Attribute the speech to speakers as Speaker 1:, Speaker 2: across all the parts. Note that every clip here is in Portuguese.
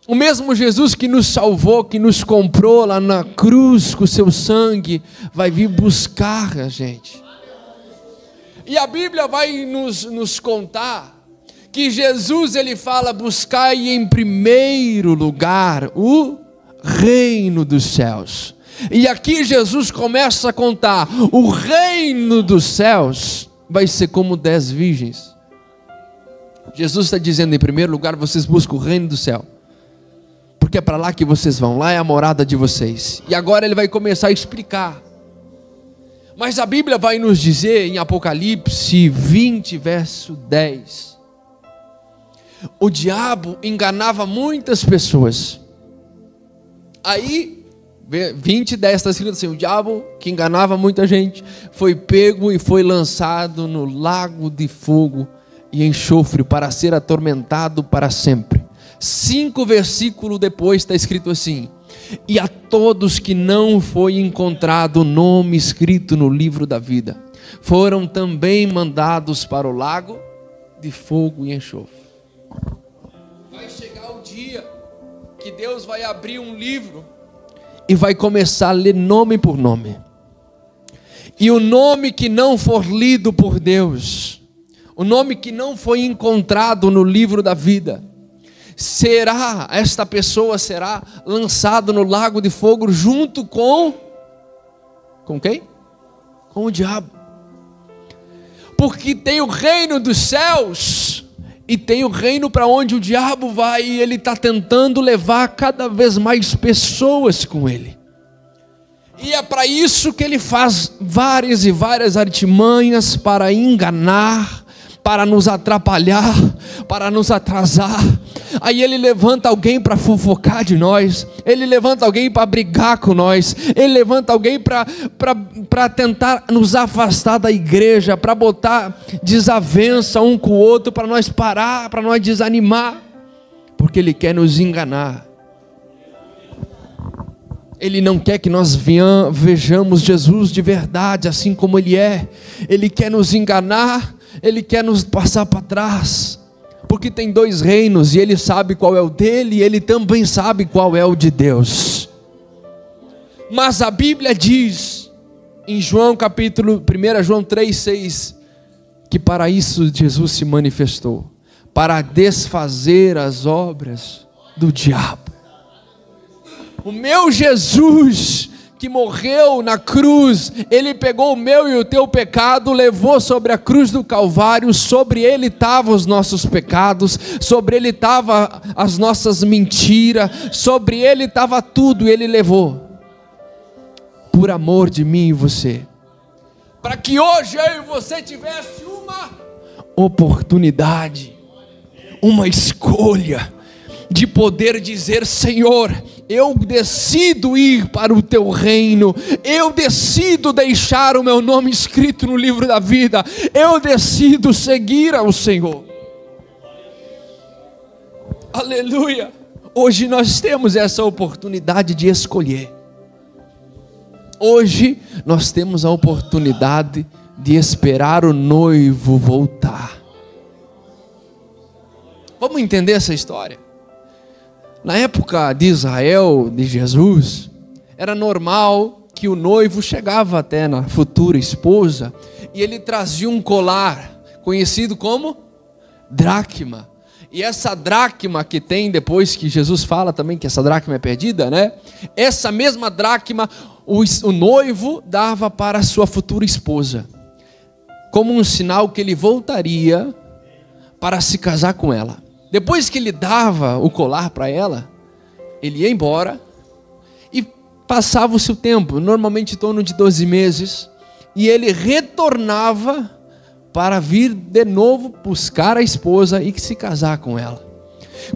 Speaker 1: O mesmo Jesus que nos salvou, que nos comprou lá na cruz com o seu sangue, vai vir buscar a gente. E a Bíblia vai nos contar que Jesus, ele fala: buscai em primeiro lugar o reino dos céus. E aqui Jesus começa a contar: o reino dos céus vai ser como 10 virgens. Jesus está dizendo: em primeiro lugar, vocês buscam o reino do céu, porque é para lá que vocês vão, lá é a morada de vocês. E agora ele vai começar a explicar. Mas a Bíblia vai nos dizer em Apocalipse 20, verso 10, o diabo enganava muitas pessoas. Aí 20, 10 está escrito assim: o diabo que enganava muita gente foi pego e foi lançado no lago de fogo e enxofre para ser atormentado para sempre. 5 versículos depois está escrito assim: e a todos que não foi encontrado o nome escrito no livro da vida, foram também mandados para o lago de fogo e enxofre. Vai chegar o dia que Deus vai abrir um livro e vai começar a ler nome por nome. E o nome que não for lido por Deus, o nome que não foi encontrado no livro da vida, esta pessoa será lançada no lago de fogo junto com quem? Com o diabo. Porque tem o reino dos céus e tem o reino para onde o diabo vai, e ele está tentando levar cada vez mais pessoas com ele. E é para isso que ele faz várias e várias artimanhas para enganar, para nos atrapalhar, para nos atrasar. Aí ele levanta alguém para fofocar de nós, ele levanta alguém para brigar com nós, ele levanta alguém para tentar nos afastar da igreja, para botar desavença um com o outro, para nós parar, para nós desanimar, porque ele quer nos enganar. Ele não quer que nós vejamos Jesus de verdade, assim como ele é. Ele quer nos enganar, ele quer nos passar para trás, porque tem 2 reinos, e ele sabe qual é o dele, e ele também sabe qual é o de Deus. Mas a Bíblia diz, em João capítulo 1 João 3,6, que para isso Jesus se manifestou, para desfazer as obras do diabo. O meu Jesus, que morreu na cruz, ele pegou o meu e o teu pecado, levou sobre a cruz do Calvário, sobre ele estavam os nossos pecados, sobre ele estavam as nossas mentiras, sobre ele estava tudo, e ele levou, por amor de mim e você, para que hoje eu e você tivesse uma oportunidade, uma escolha, de poder dizer: Senhor, eu decido ir para o teu reino, eu decido deixar o meu nome escrito no livro da vida, eu decido seguir ao Senhor. Aleluia! Hoje nós temos essa oportunidade de escolher. Hoje nós temos a oportunidade de esperar o noivo voltar. Vamos entender essa história? Na época de Israel, de Jesus, era normal que o noivo chegava até na futura esposa e ele trazia um colar, conhecido como dracma. E essa dracma que tem, depois que Jesus fala também que essa dracma é perdida, né? Essa mesma dracma o noivo dava para a sua futura esposa, como um sinal que ele voltaria para se casar com ela. Depois que ele dava o colar para ela, ele ia embora e passava o seu tempo, normalmente em torno de 12 meses, e ele retornava para vir de novo buscar a esposa e se casar com ela.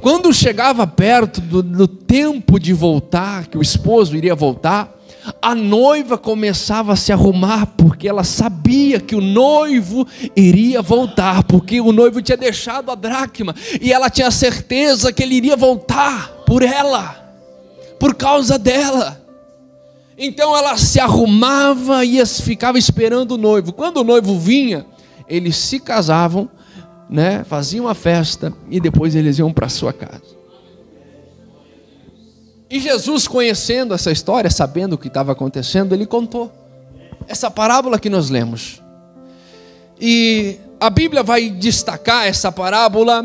Speaker 1: Quando chegava perto do tempo de voltar, que o esposo iria voltar, a noiva começava a se arrumar, porque ela sabia que o noivo iria voltar, porque o noivo tinha deixado a dracma, e ela tinha certeza que ele iria voltar por ela, por causa dela. Então ela se arrumava e ficava esperando o noivo. Quando o noivo vinha, eles se casavam, né? Faziam uma festa e depois eles iam para sua casa. E Jesus, conhecendo essa história, sabendo o que estava acontecendo, ele contou essa parábola que nós lemos. E a Bíblia vai destacar essa parábola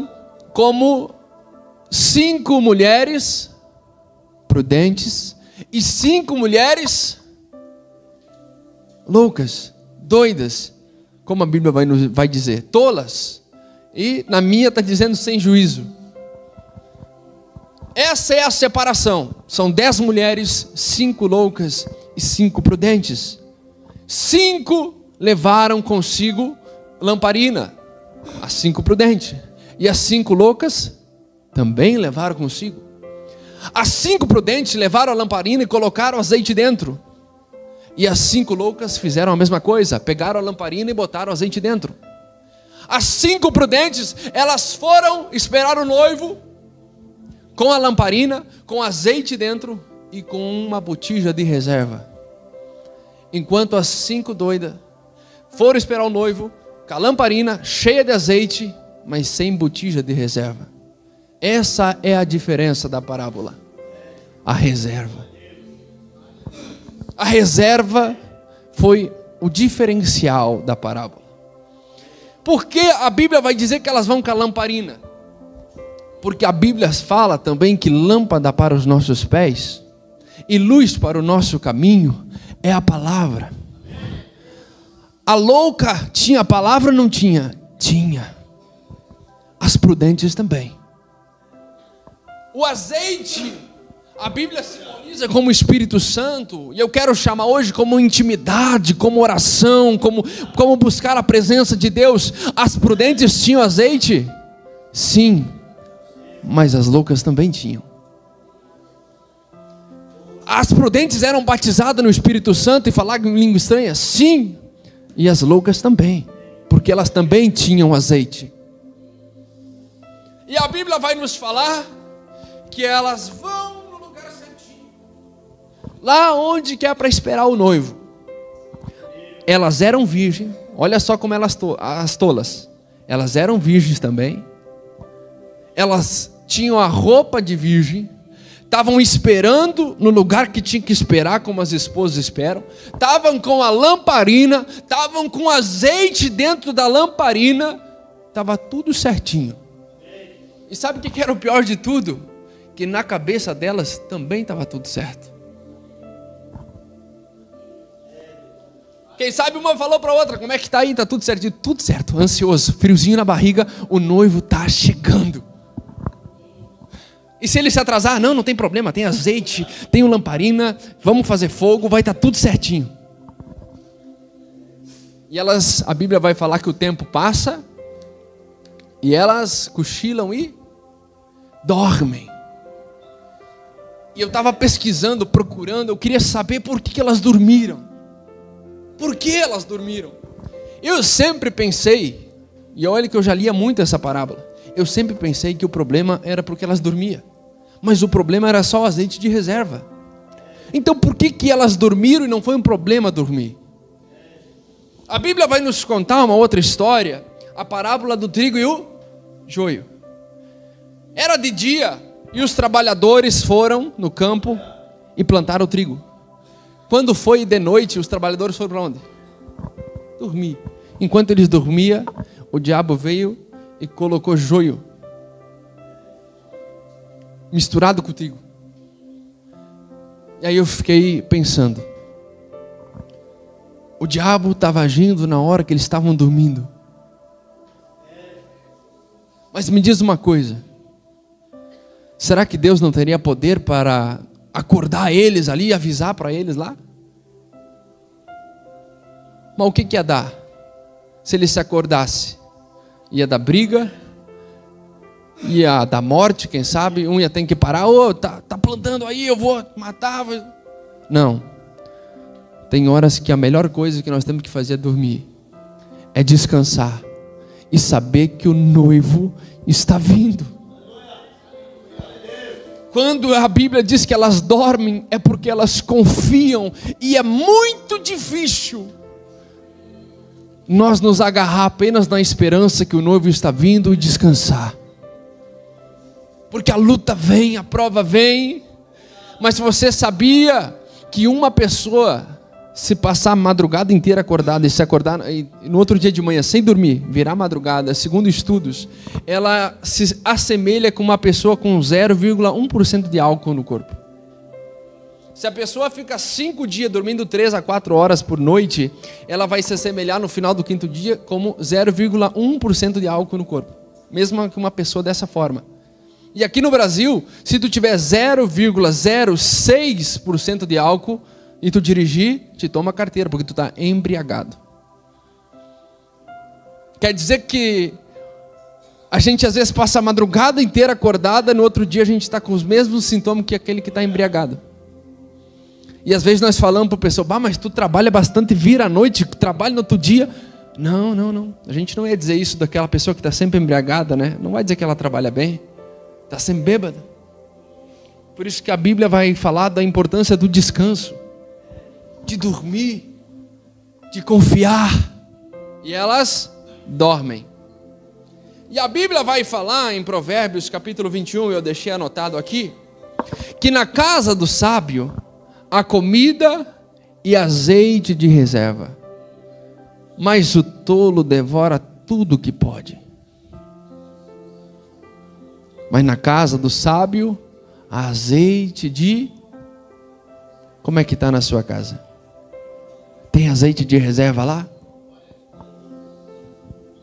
Speaker 1: como 5 mulheres prudentes e 5 mulheres loucas, doidas, como a Bíblia vai dizer, tolas. E na minha está dizendo sem juízo. Essa é a separação. São 10 mulheres, 5 loucas e 5 prudentes. 5 levaram consigo lamparina, as 5 prudentes. E as 5 loucas também levaram consigo. As 5 prudentes levaram a lamparina e colocaram azeite dentro. E as 5 loucas fizeram a mesma coisa, pegaram a lamparina e botaram azeite dentro. As 5 prudentes, elas foram esperar o noivo com a lamparina, com azeite dentro e com uma botija de reserva. Enquanto as 5 doidas foram esperar o noivo com a lamparina cheia de azeite, mas sem botija de reserva. Essa é a diferença da parábola. A reserva. A reserva foi o diferencial da parábola. Por que a Bíblia vai dizer que elas vão com a lamparina? Porque a Bíblia fala também que lâmpada para os nossos pés e luz para o nosso caminho é a palavra. A louca tinha a palavra ou não tinha? Tinha. As prudentes também. O azeite, a Bíblia simboliza como o Espírito Santo, e eu quero chamar hoje como intimidade, como oração, como buscar a presença de Deus. As prudentes tinham azeite? Sim, mas as loucas também tinham. As prudentes eram batizadas no Espírito Santo e falavam em língua estranha? Sim, e as loucas também, porque elas também tinham azeite. E a Bíblia vai nos falar que elas vão no lugar certinho, lá onde que é para esperar o noivo. Elas eram virgens, olha só como as tolas, elas eram virgens também, elas tinham a roupa de virgem, estavam esperando no lugar que tinha que esperar, como as esposas esperam, estavam com a lamparina, estavam com azeite dentro da lamparina, estava tudo certinho. E sabe o que era o pior de tudo? Que na cabeça delas também estava tudo certo. Quem sabe uma falou para a outra: como é que está aí? Está tudo certinho? Tudo certo, ansioso, friozinho na barriga, o noivo está chegando. E se ele se atrasar? Não tem problema, tem azeite, tem lamparina, vamos fazer fogo, vai estar tudo certinho. E elas, a Bíblia vai falar que o tempo passa e elas cochilam e dormem. E eu estava pesquisando, procurando, eu queria saber por que elas dormiram. Por que elas dormiram? Eu sempre pensei, e olha que eu já lia muito essa parábola, eu sempre pensei que o problema era porque elas dormiam. Mas o problema era só o azeite de reserva. Então por que elas dormiram e não foi um problema dormir? A Bíblia vai nos contar uma outra história, a parábola do trigo e o joio. Era de dia e os trabalhadores foram no campo e plantaram o trigo. Quando foi de noite, os trabalhadores foram para onde? Dormir. Enquanto eles dormiam, o diabo veio e colocou joio misturado com o trigo. E aí eu fiquei pensando, o diabo estava agindo na hora que eles estavam dormindo. Mas me diz uma coisa, será que Deus não teria poder para acordar eles ali e avisar para eles lá? Mas o que ia dar? Se ele se acordasse, ia dar briga, ia dar morte, quem sabe, um ia ter que parar, tá plantando aí, eu vou matar. Não, tem horas que a melhor coisa que nós temos que fazer é dormir, é descansar e saber que o noivo está vindo. Quando a Bíblia diz que elas dormem, é porque elas confiam, e é muito difícil nós nos agarrar apenas na esperança que o noivo está vindo e descansar. Porque a luta vem, a prova vem, Mas você sabia que uma pessoa, se passar a madrugada inteira acordada e se acordar e no outro dia de manhã sem dormir, virar madrugada, segundo estudos, ela se assemelha com uma pessoa com 0,1% de álcool no corpo. Se a pessoa fica 5 dias dormindo 3 a 4 horas por noite, ela vai se assemelhar no final do 5º dia como 0,1% de álcool no corpo. Mesmo que uma pessoa dessa forma. E aqui no Brasil, se tu tiver 0,06% de álcool e tu dirigir, te toma carteira, porque tu está embriagado. Quer dizer que a gente às vezes passa a madrugada inteira acordada, no outro dia a gente está com os mesmos sintomas que aquele que está embriagado. E às vezes nós falamos para o pessoal, mas tu trabalha bastante, vira à noite, trabalha no outro dia. Não. A gente não ia dizer isso daquela pessoa que está sempre embriagada, né? Não vai dizer que ela trabalha bem. Está sempre bêbada. Por isso que a Bíblia vai falar da importância do descanso, de dormir, de confiar. E elas dormem. E a Bíblia vai falar em Provérbios capítulo 21, eu deixei anotado aqui, que na casa do sábio há comida e azeite de reserva, mas o tolo devora tudo que pode. Mas na casa do sábio há azeite de... Como é que está na sua casa? Tem azeite de reserva lá?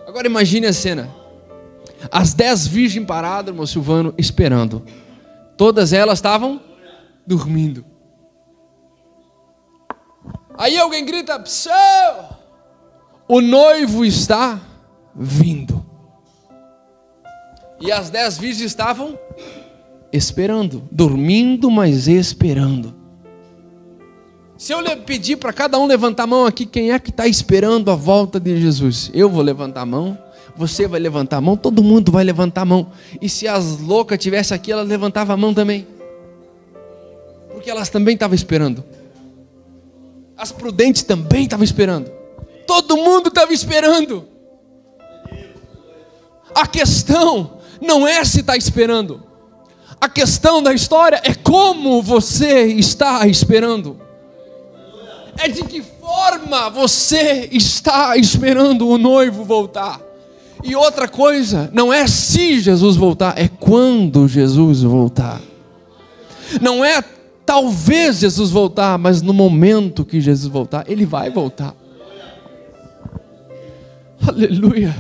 Speaker 1: Agora imagine a cena. As 10 virgens paradas, irmão Silvano, esperando. Todas elas estavam dormindo. Aí alguém grita, o noivo está vindo. E as 10 virgens estavam esperando, dormindo, mas esperando. Se eu pedir para cada um levantar a mão aqui, quem é que está esperando a volta de Jesus? Eu vou levantar a mão, você vai levantar a mão, todo mundo vai levantar a mão. E se as loucas estivessem aqui, elas levantavam a mão também. Porque elas também estavam esperando. As prudentes também estavam esperando. Todo mundo estava esperando. A questão não é se está esperando. A questão da história é como você está esperando. É de que forma você está esperando o noivo voltar. E outra coisa, não é se Jesus voltar, é quando Jesus voltar. Não é talvez Jesus voltar, mas no momento que Jesus voltar, Ele vai voltar. Aleluia.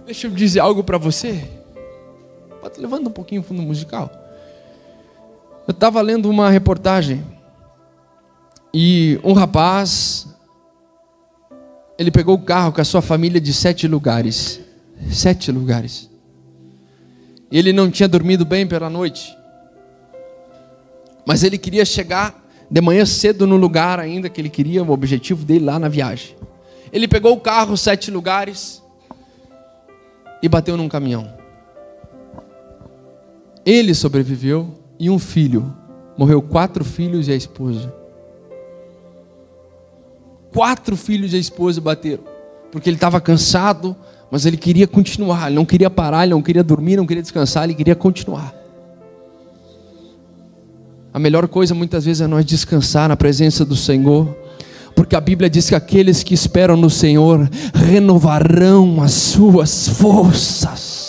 Speaker 1: Deixa eu dizer algo para você. Levanta um pouquinho o fundo musical. Eu estava lendo uma reportagem e um rapaz, ele pegou o carro com a sua família de 7 lugares. 7 lugares. Ele não tinha dormido bem pela noite. Mas ele queria chegar de manhã cedo no lugar ainda que ele queria, o objetivo dele lá na viagem. Ele pegou o carro, 7 lugares, e bateu num caminhão. Ele sobreviveu e um filho. Morreu 4 filhos e a esposa. 4 filhos e a esposa bateram. Porque ele estava cansado, mas ele queria continuar. Ele não queria parar, ele não queria dormir, não queria descansar, ele queria continuar. A melhor coisa muitas vezes é nós descansar na presença do Senhor, porque a Bíblia diz que aqueles que esperam no Senhor renovarão as suas forças.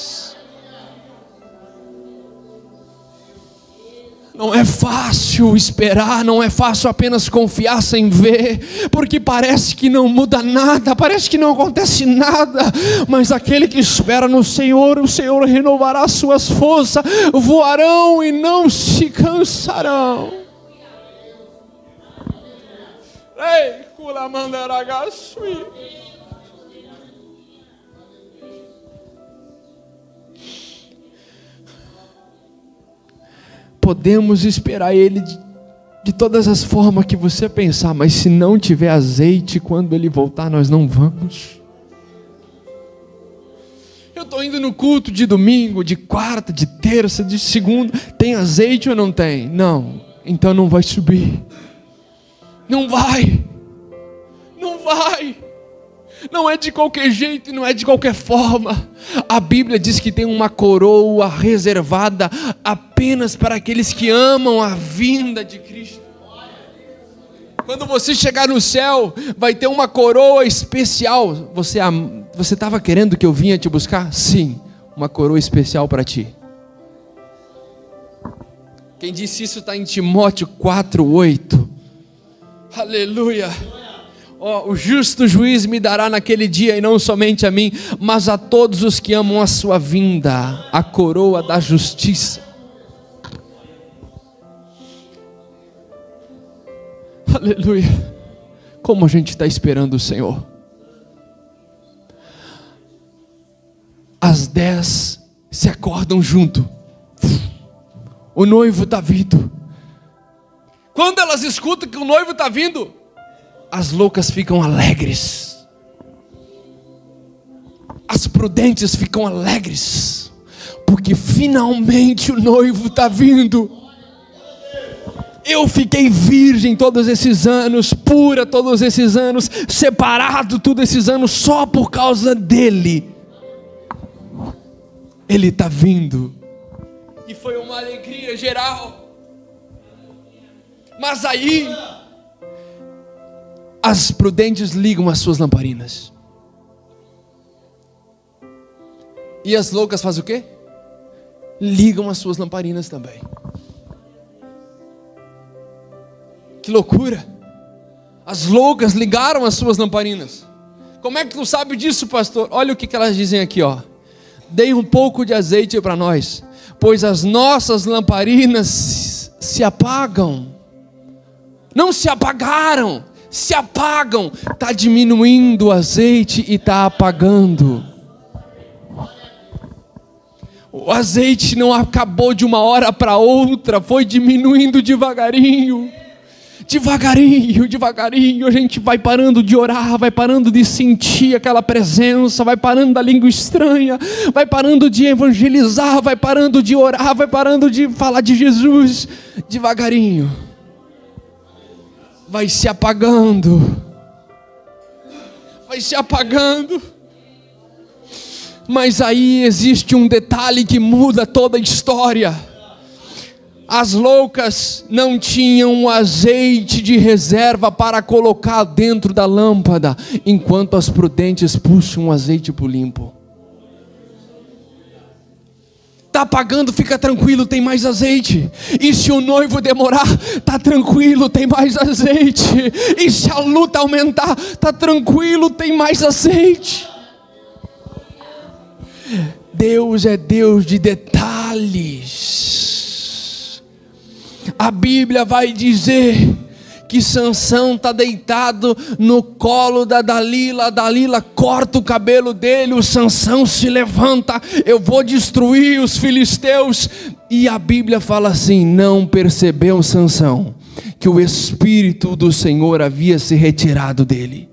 Speaker 1: Não é fácil esperar, não é fácil apenas confiar sem ver, porque parece que não muda nada, parece que não acontece nada, mas aquele que espera no Senhor, o Senhor renovará as suas forças, voarão e não se cansarão. Ei, culamandaragaçui. Podemos esperar Ele de todas as formas que você pensar, mas se não tiver azeite, quando Ele voltar, nós não vamos. Eu estou indo no culto de domingo, de quarta, de terça, de segunda, tem azeite ou não tem? Não, então não vai subir. Não vai. Não é de qualquer jeito e não é de qualquer forma. A Bíblia diz que tem uma coroa reservada apenas para aqueles que amam a vinda de Cristo. Quando você chegar no céu, vai ter uma coroa especial. Você estava querendo que eu vinha te buscar? Sim, uma coroa especial para ti. Quem disse isso está em Timóteo 4:8. Aleluia. O justo juiz me dará naquele dia, e não somente a mim, mas a todos os que amam a sua vinda, a coroa da justiça. Aleluia. Como a gente está esperando o Senhor. Às 10 se acordam junto. O noivo está vindo. Quando elas escutam que o noivo está vindo, as loucas ficam alegres. As prudentes ficam alegres, porque finalmente o noivo está vindo. Eu fiquei virgem todos esses anos, pura todos esses anos, separado todos esses anos, só por causa dele. Ele está vindo. E foi uma alegria geral. Mas aí, as prudentes ligam as suas lamparinas. E as loucas fazem o quê? Ligam as suas lamparinas também. Que loucura! As loucas ligaram as suas lamparinas. Como é que tu sabe disso, pastor? Olha o que elas dizem aqui, ó. Dei um pouco de azeite para nós, pois as nossas lamparinas se apagam. Não se apagaram, se apagam. Está diminuindo o azeite e está apagando. O azeite não acabou de uma hora para outra, foi diminuindo devagarinho. Devagarinho, devagarinho, a gente vai parando de orar, vai parando de sentir aquela presença, vai parando da língua estranha, vai parando de evangelizar, vai parando de orar, vai parando de falar de Jesus, devagarinho. Vai se apagando, vai se apagando. Mas aí existe um detalhe que muda toda a história. As loucas não tinham azeite de reserva para colocar dentro da lâmpada, enquanto as prudentes puxam o azeite para o limpo. Está apagando, fica tranquilo, tem mais azeite. E se o noivo demorar, está tranquilo, tem mais azeite. E se a luta aumentar, está tranquilo, tem mais azeite. Deus é Deus de detalhes. A Bíblia vai dizer que Sansão está deitado no colo da Dalila. A Dalila corta o cabelo dele, o Sansão se levanta, eu vou destruir os filisteus. E a Bíblia fala assim: não percebeu Sansão que o Espírito do Senhor havia se retirado dele.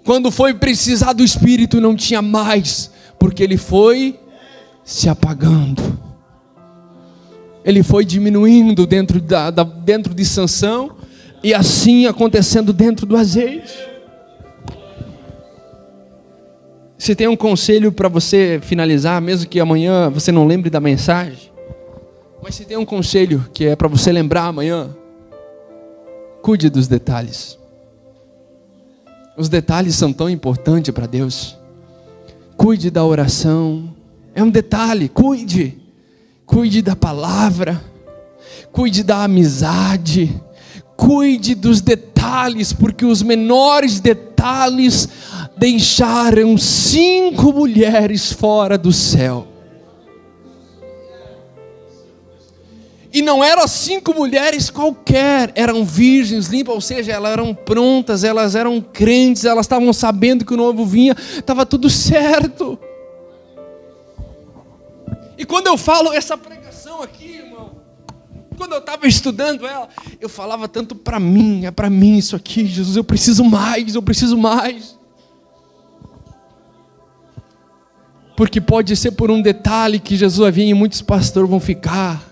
Speaker 1: Quando foi precisar do Espírito, não tinha mais, porque ele foi se apagando. Ele foi diminuindo dentro de Sansão, e assim acontecendo dentro do azeite. Se tem um conselho para você finalizar, mesmo que amanhã você não lembre da mensagem, mas se tem um conselho que é para você lembrar amanhã: cuide dos detalhes. Os detalhes são tão importantes para Deus. Cuide da oração, é um detalhe, cuide. Cuide da palavra, cuide da amizade, cuide dos detalhes, porque os menores detalhes deixaram 5 mulheres fora do céu. E não eram 5 mulheres qualquer, eram virgens limpas, ou seja, elas eram prontas, elas eram crentes, elas estavam sabendo que o noivo vinha, estava tudo certo. E quando eu falo essa pregação aqui, irmão, quando eu estava estudando ela, eu falava tanto para mim, é para mim isso aqui, Jesus, eu preciso mais, eu preciso mais. Porque pode ser por um detalhe que Jesus vai vir e muitos pastores vão ficar,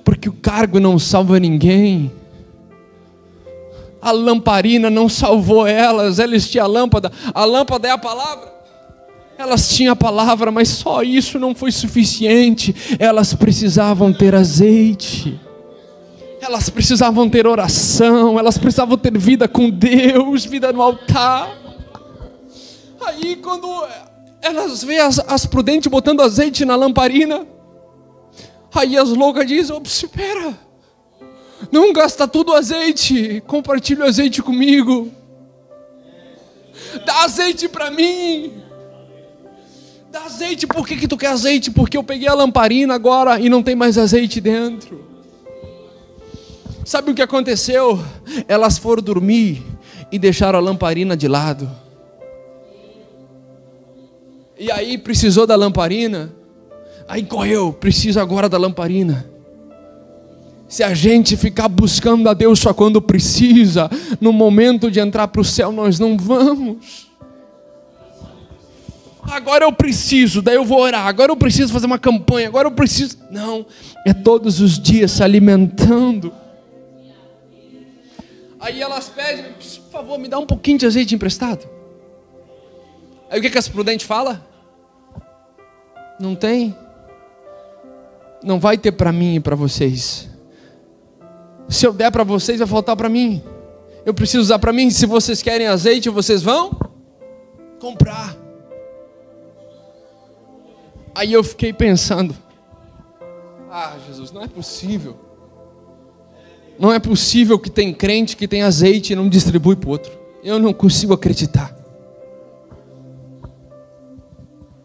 Speaker 1: porque o cargo não salva ninguém. A lamparina não salvou elas. Elas tinham a lâmpada é a palavra. Elas tinham a palavra, mas só isso não foi suficiente. Elas precisavam ter azeite. Elas precisavam ter oração. Elas precisavam ter vida com Deus, vida no altar. Aí quando elas veem as prudentes botando azeite na lamparina, aí as loucas dizem: espera, não gasta tudo o azeite, compartilha o azeite comigo. Dá azeite para mim. Dá azeite. Por que tu quer azeite? Porque eu peguei a lamparina agora e não tem mais azeite dentro. Sabe o que aconteceu? Elas foram dormir e deixaram a lamparina de lado. E aí precisou da lamparina. Aí correu, precisa agora da lamparina. Se a gente ficar buscando a Deus só quando precisa, no momento de entrar para o céu nós não vamos. Agora eu preciso, daí eu vou orar. Agora eu preciso fazer uma campanha. Agora eu preciso. Não, é todos os dias se alimentando. Aí elas pedem: por favor, me dá um pouquinho de azeite emprestado. Aí o que as prudentes falam? Não tem. Não vai ter para mim e para vocês. Se eu der para vocês, vai faltar para mim. Eu preciso usar para mim. Se vocês querem azeite, vocês vão comprar. Aí eu fiquei pensando: Jesus, não é possível. Não é possível que tem crente que tem azeite e não distribui para o outro. Eu não consigo acreditar.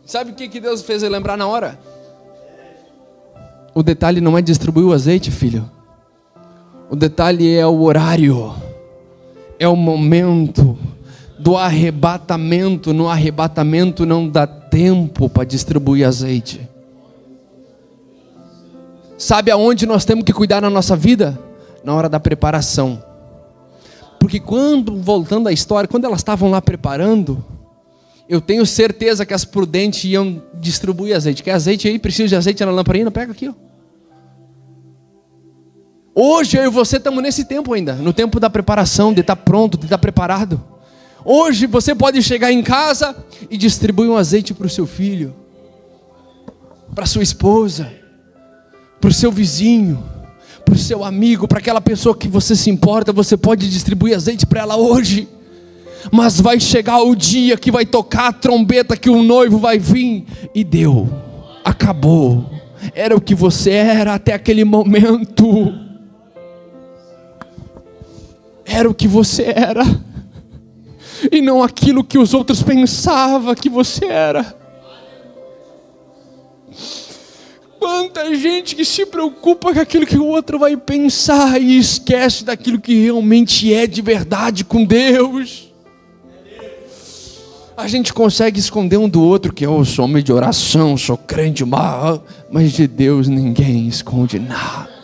Speaker 1: Sabe o que Deus fez eu lembrar na hora? O detalhe não é distribuir o azeite, filho. O detalhe é o horário. É o momento do arrebatamento. No arrebatamento não dá tempo para distribuir azeite. Sabe aonde nós temos que cuidar na nossa vida? Na hora da preparação. Porque voltando à história, quando elas estavam lá preparando, eu tenho certeza que as prudentes iam distribuir azeite. Quer azeite aí? Precisa de azeite na lamparina? Pega aqui, ó. Hoje eu e você estamos nesse tempo ainda, no tempo da preparação, de estar pronto, de estar preparado. Hoje você pode chegar em casa e distribuir um azeite para o seu filho, para a sua esposa, para o seu vizinho, para o seu amigo, para aquela pessoa que você se importa. Você pode distribuir azeite para ela hoje. Mas vai chegar o dia que vai tocar a trombeta, que o noivo vai vir e deu, acabou. Era o que você era até aquele momento. Era o que você era, e não aquilo que os outros pensavam que você era. Quanta gente que se preocupa com aquilo que o outro vai pensar e esquece daquilo que realmente é de verdade com Deus. A gente consegue esconder um do outro que eu sou homem de oração, sou crente, mas de Deus ninguém esconde nada.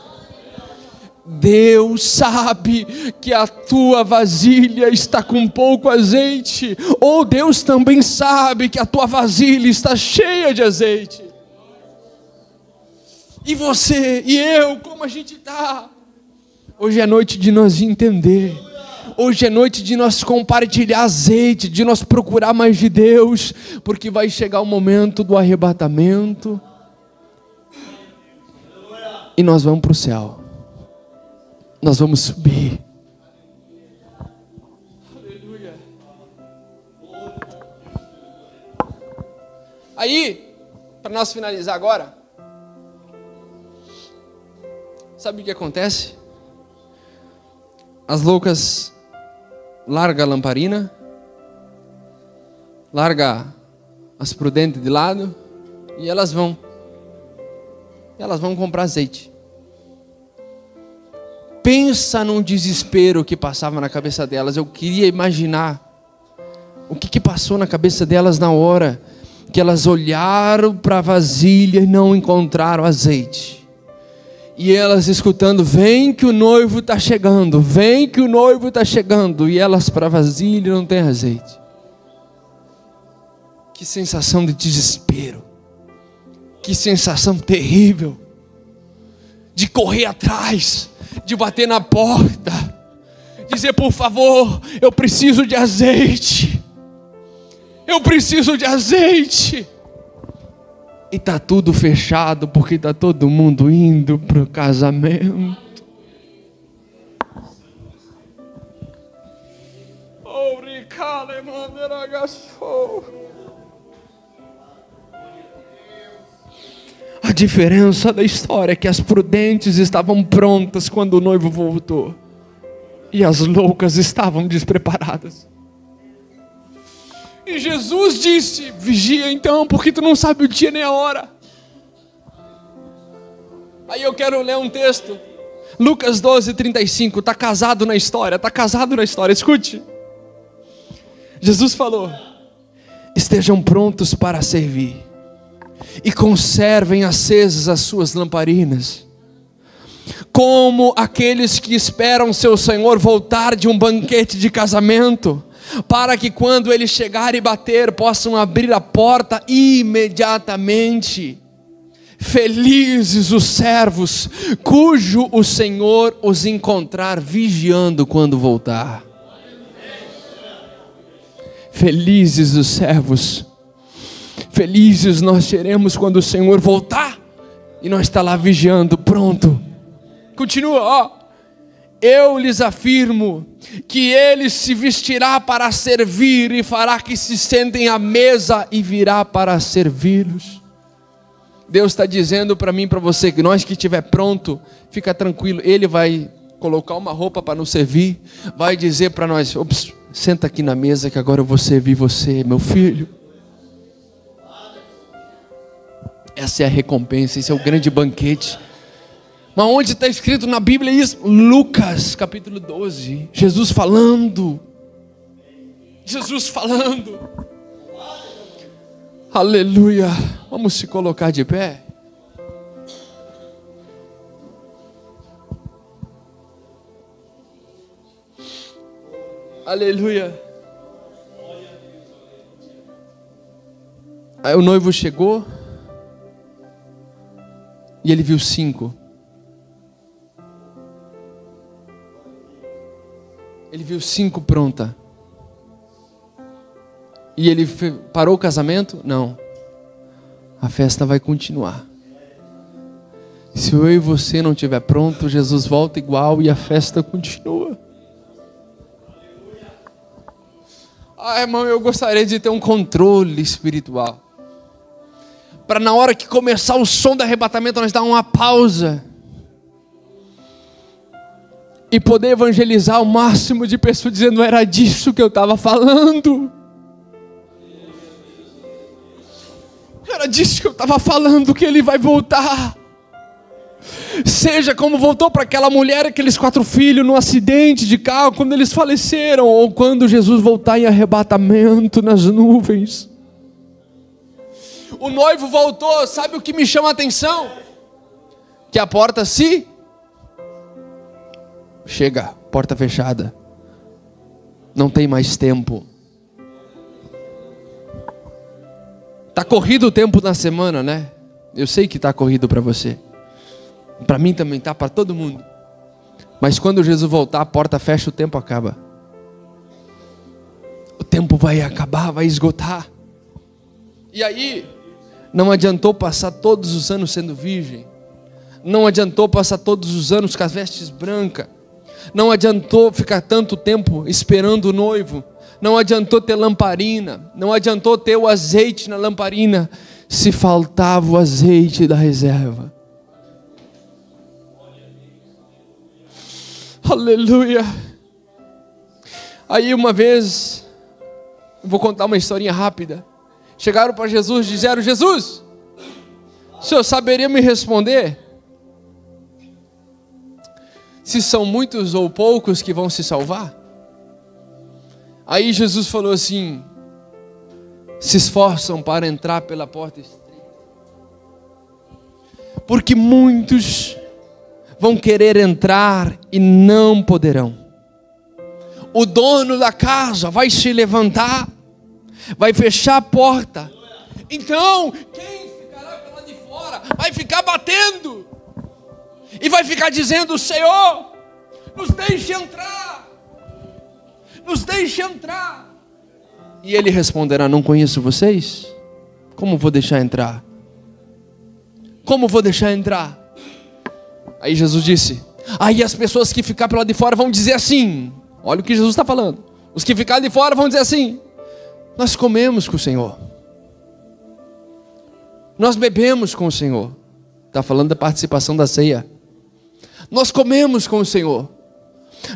Speaker 1: Deus sabe que a tua vasilha está com pouco azeite, ou Deus também sabe que a tua vasilha está cheia de azeite. E você e eu, como a gente está? Hoje é noite de nós entender. Hoje é noite de nós compartilhar azeite, de nós procurar mais de Deus, porque vai chegar o momento do arrebatamento e nós vamos para o céu. Nós vamos subir. Aleluia. Aí, para nós finalizar agora, sabe o que acontece? As loucas largam a lamparina, largam as prudentes de lado e elas vão comprar azeite. Pensa num desespero que passava na cabeça delas. Eu queria imaginar o que passou na cabeça delas na hora que elas olharam para a vasilha e não encontraram azeite. E elas escutando: vem que o noivo está chegando, vem que o noivo está chegando. E elas para a vasilha não tem azeite. Que sensação de desespero. Que sensação terrível. De correr atrás, de bater na porta, dizer: por favor, eu preciso de azeite. Eu preciso de azeite. E está tudo fechado porque está todo mundo indo para o casamento. A diferença da história é que as prudentes estavam prontas quando o noivo voltou, e as loucas estavam despreparadas. E Jesus disse: vigia então, porque tu não sabe o dia nem a hora. Aí eu quero ler um texto, Lucas 12:35. Está casado na história, escute. Jesus falou: estejam prontos para servir, e conservem acesas as suas lamparinas, como aqueles que esperam seu Senhor voltar de um banquete de casamento, para que quando ele chegar e bater, possam abrir a porta imediatamente. Felizes os servos, cujo o Senhor os encontrar vigiando quando voltar. Felizes os servos, felizes nós seremos quando o Senhor voltar, e nós está lá vigiando, pronto. Continua, ó. Eu lhes afirmo que ele se vestirá para servir, e fará que se sentem à mesa, e virá para servi-los. Deus está dizendo para mim e para você que nós que estiver pronto, fica tranquilo, Ele vai colocar uma roupa para nos servir, vai dizer para nós: ops, senta aqui na mesa que agora eu vou servir você, meu filho. Essa é a recompensa, esse é o grande banquete. Mas onde está escrito na Bíblia isso? Lucas capítulo 12, Jesus falando. Aleluia. Vamos se colocar de pé. Aleluia. Aí o noivo chegou e ele viu 5. Ele viu 5 pronta. E ele parou o casamento? Não. A festa vai continuar. Se eu e você não estiver pronto, Jesus volta igual e a festa continua. Ah, irmão, eu gostaria de ter um controle espiritual, para na hora que começar o som do arrebatamento, nós dar uma pausa e poder evangelizar o máximo de pessoas, dizendo: era disso que eu estava falando. Era disso que eu estava falando, que ele vai voltar. Seja como voltou para aquela mulher, aqueles 4 filhos no acidente de carro, quando eles faleceram, ou quando Jesus voltar em arrebatamento nas nuvens. O noivo voltou, sabe o que me chama a atenção? Que a porta chega, porta fechada. Não tem mais tempo. Está corrido o tempo na semana, né? Eu sei que está corrido para você. Para mim também está, para todo mundo. Mas quando Jesus voltar, a porta fecha, o tempo acaba. O tempo vai acabar, vai esgotar. E aí, não adiantou passar todos os anos sendo virgem. Não adiantou passar todos os anos com as vestes brancas. Não adiantou ficar tanto tempo esperando o noivo. Não adiantou ter lamparina. Não adiantou ter o azeite na lamparina, se faltava o azeite da reserva. Aleluia. Aí uma vez, vou contar uma historinha rápida. Chegaram para Jesus e disseram: Jesus, o senhor saberia me responder se são muitos ou poucos que vão se salvar? Aí Jesus falou assim: se esforçam para entrar pela porta estreita, porque muitos vão querer entrar e não poderão. O dono da casa vai se levantar, vai fechar a porta. Então, quem ficará pelo lado de fora vai ficar batendo e vai ficar dizendo: Senhor, nos deixe entrar. nos deixe entrar. E ele responderá: não conheço vocês? Como vou deixar entrar? Como vou deixar entrar? Aí Jesus disse: aí as pessoas que ficar pelo lado de fora vão dizer assim, olha o que Jesus está falando, os que ficarem de fora vão dizer assim: nós comemos com o Senhor, nós bebemos com o Senhor. Está falando da participação da ceia. Nós comemos com o Senhor,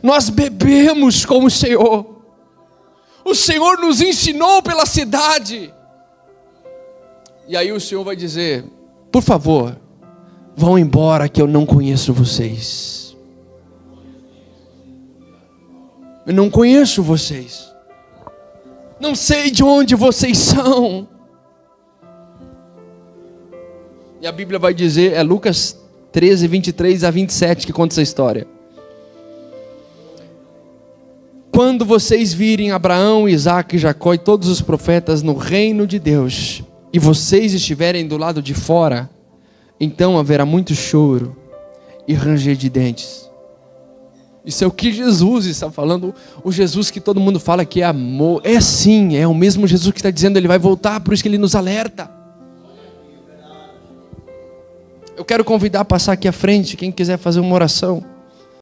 Speaker 1: nós bebemos com o Senhor. O Senhor nos ensinou pela cidade. E aí o Senhor vai dizer: por favor, vão embora que eu não conheço vocês. Eu não conheço vocês. Não sei de onde vocês são. E a Bíblia vai dizer, é Lucas 13, 23 a 27 que conta essa história. Quando vocês virem Abraão, Isaque, Jacó e todos os profetas no reino de Deus, e vocês estiverem do lado de fora, então haverá muito choro e ranger de dentes. Isso é o que Jesus está falando, o Jesus que todo mundo fala que é amor. É sim, é o mesmo Jesus que está dizendo, ele vai voltar, por isso que ele nos alerta. Eu quero convidar a passar aqui à frente, quem quiser fazer uma oração.